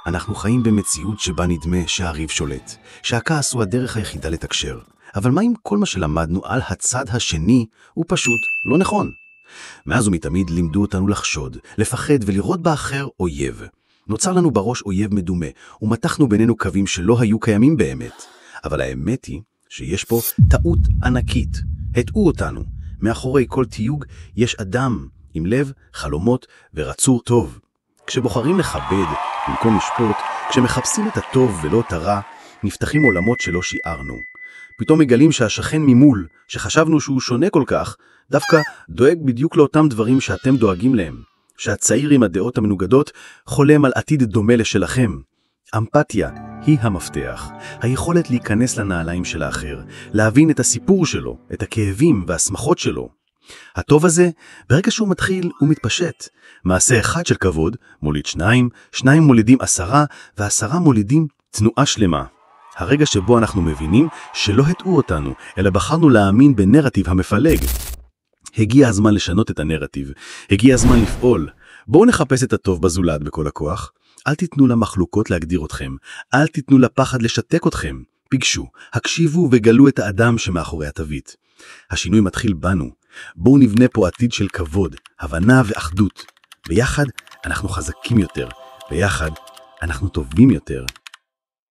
אנחנו חיים במציאות שבה נדמה שהריב שולט, שהכעס הוא הדרך היחידה לתקשר. אבל מה אם כל מה שלמדנו על הצד השני הוא פשוט לא נכון? מאז ומתמיד לימדו אותנו לחשוד, לפחד ולראות באחר אויב. נוצר לנו בראש אויב מדומה, ומתחנו בינינו קווים שלא היו קיימים באמת. אבל האמת היא שיש פה טעות ענקית. הטעו אותנו. מאחורי כל תיוג יש אדם עם לב, חלומות ורצור טוב. כשבוחרים לכבד במקום לשפוט, כשמחפשים את הטוב ולא את הרע, נפתחים עולמות שלא שיערנו. פתאום מגלים שהשכן ממול, שחשבנו שהוא שונה כל כך, דווקא דואג בדיוק לאותם דברים שאתם דואגים להם. שהצעיר עם הדעות המנוגדות חולם על עתיד דומה לשלכם. אמפתיה היא המפתח, היכולת להיכנס לנעליים של האחר, להבין את הסיפור שלו, את הכאבים והשמחות שלו. הטוב הזה, ברגע שהוא מתחיל, הוא מתפשט. מעשה אחד של כבוד מוליד שניים, שניים מולידים 10, ו10 מולידים תנועה שלמה. הרגע שבו אנחנו מבינים שלא הטעו אותנו, אלא בחרנו להאמין בנרטיב המפלג. הגיע הזמן לשנות את הנרטיב, הגיע הזמן לפעול. בואו נחפש את הטוב בזולת בכל הכוח. אל תיתנו למחלוקות להגדיר אתכם, אל תיתנו לפחד לשתק אתכם. פגשו, הקשיבו וגלו את האדם שמאחורי התווית. השינוי מתחיל בנו. בואו נבנה פה עתיד של כבוד, הבנה ואחדות. ביחד אנחנו חזקים יותר, ביחד אנחנו טובים יותר.